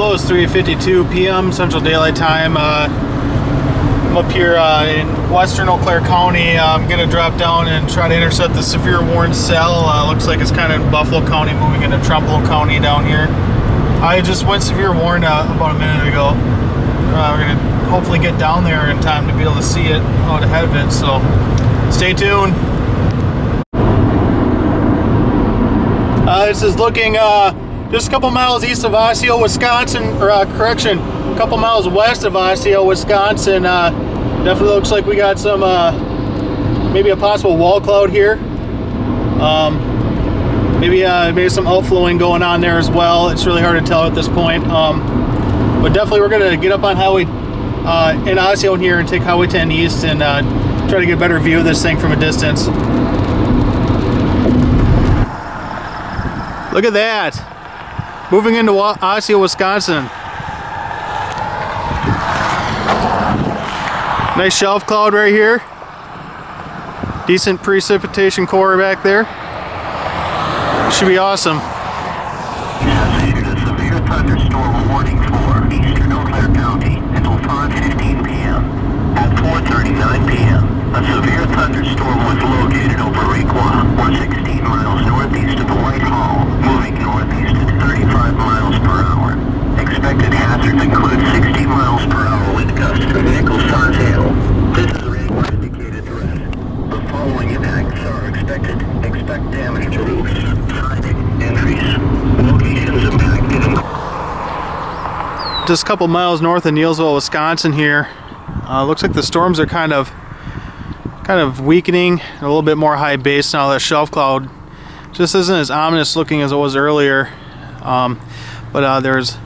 Neillsville. It's 3:52 p.m. Central Daylight Time. I'm up here in western Eau Claire County. I'm going to drop down and try to intercept the severe warning cell. Looks like it's kind of in Buffalo County, moving into Trumbull County down here. I just went severe warning about a minute ago. We're going to hopefully get down there in time to be able to see it out ahead of it, so stay tuned. This is looking just a couple miles east of Osseo, Wisconsin, or correction, a couple miles west of Osseo, Wisconsin. Definitely looks like we got some, maybe a possible wall cloud here. Maybe some outflowing going on there as well. It's really hard to tell at this point. But definitely we're going to get up on highway in Osseo here and take Highway 10 east and try to get a better view of this thing from a distance. Look at that. Moving into Osseo, Wisconsin. Nice shelf cloud right here. Decent precipitation core back there. Should be awesome. Issued a severe thunderstorm warning for eastern Eau Claire County until 5:15 p.m. At 4:39 p.m., a severe thunderstorm was located over Requa, or 16 miles northeast of Whitehall, moving northeast at 35 miles per hour. Expected hazards include 60 miles per hour wind gusts and nickel-size hail. This is a radar indicated threat. The following impacts are expected. Expect damage to roofs, siding, entries. Locations impacted. Just a couple miles north of Neillsville, Wisconsin here. Looks like the storms are kind of weakening, a little bit more high base now. That shelf cloud just isn't as ominous looking as it was earlier. But there's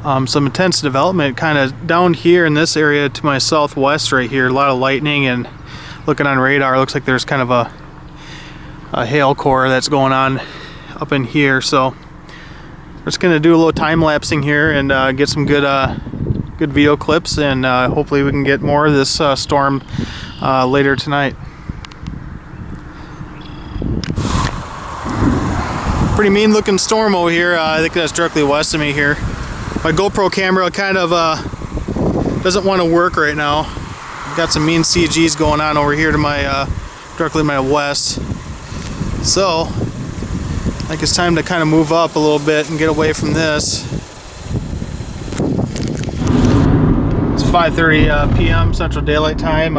some intense development kind of down here in this area to my southwest right here. A lot of lightning, and looking on radar, looks like there's kind of a hail core that's going on up in here. So we're just going to do a little time lapsing here and get some good video clips, and hopefully we can get more of this storm later tonight. Pretty mean looking storm over here. I think that's directly west of me here. My GoPro camera kind of doesn't want to work right now. Got some mean CGs going on over here to my directly to my west. So I think it's time to kind of move up a little bit and get away from this. It's 5:30 p.m. Central Daylight Time.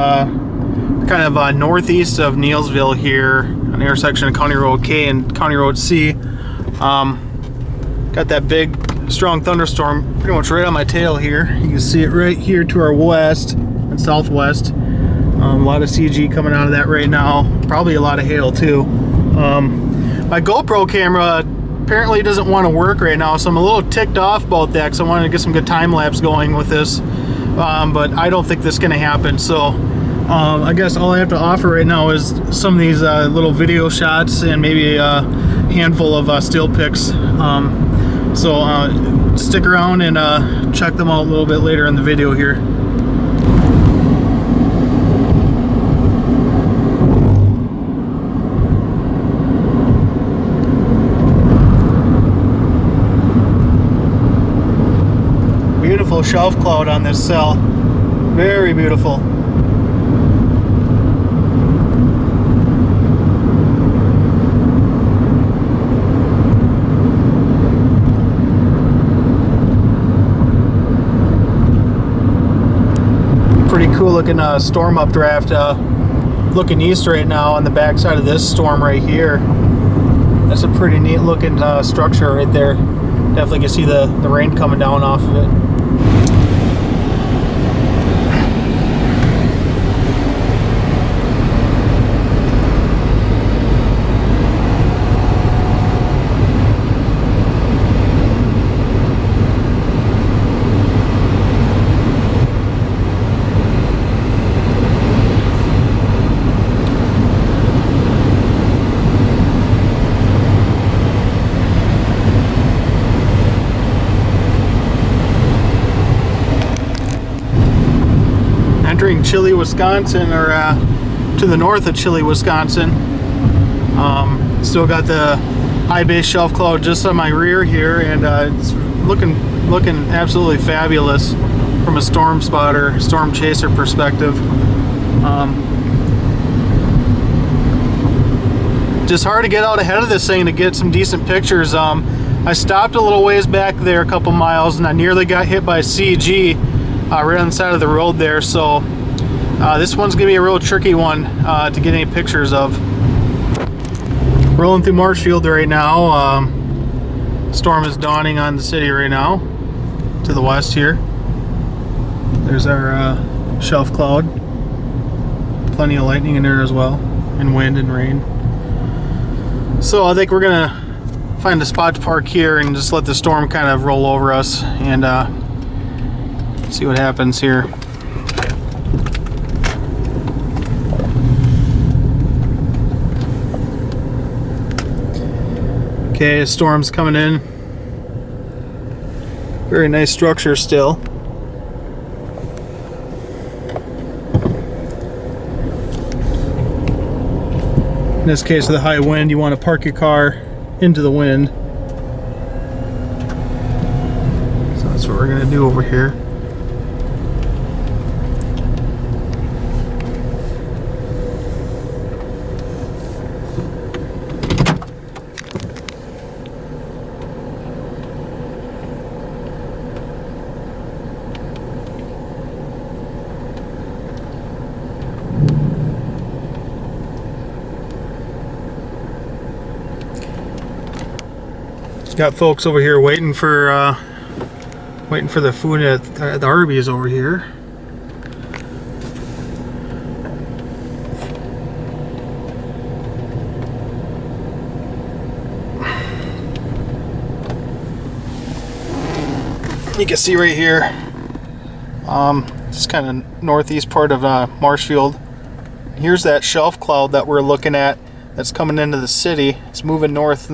Kind of northeast of Neillsville here, an intersection of County Road K and County Road C. Got that big, strong thunderstorm pretty much right on my tail here. You can see it right here to our west and southwest. A lot of CG coming out of that right now. Probably a lot of hail too. My GoPro camera apparently doesn't want to work right now, so I'm a little ticked off about that because I wanted to get some good time lapse going with this. But I don't think this is going to happen. So I guess all I have to offer right now is some of these little video shots and maybe a handful of still pics. So stick around and check them out a little bit later in the video here. Beautiful shelf cloud on this cell. Very beautiful. Pretty cool looking storm updraft looking east right now on the backside of this storm right here. That's a pretty neat looking structure right there. Definitely can see the rain coming down off of it. Entering Chile, Wisconsin, or to the north of Chile, Wisconsin. Still got the high base shelf cloud just on my rear here, and it's looking looking absolutely fabulous from a storm spotter, storm chaser perspective. Just hard to get out ahead of this thing to get some decent pictures. I stopped a little ways back there, a couple miles, and I nearly got hit by a CG right on the side of the road there. So this one's gonna be a real tricky one to get any pictures of. Rolling through Marshfield right now. Storm is dawning on the city right now to the west here. There's our shelf cloud. Plenty of lightning in there as well, and wind and rain. So I think we're gonna find a spot to park here and just let the storm kind of roll over us and see what happens here. Okay, storm's coming in. Very nice structure still. In this case of the high wind, you want to park your car into the wind. So that's what we're going to do over here. Got folks over here waiting for the food at the Arby's over here. You can see right here, just kind of northeast part of Marshfield. Here's that shelf cloud that we're looking at. That's coming into the city. It's moving it's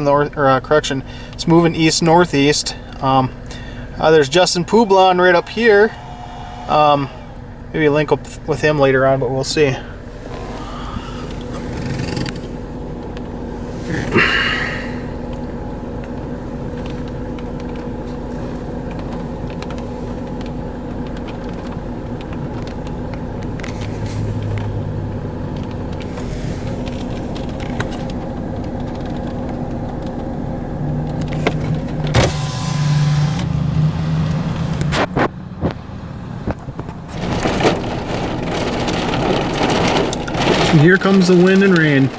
moving east-northeast. There's Justin Poublon right up here. Maybe link up with him later on, but we'll see. And here comes the wind and rain.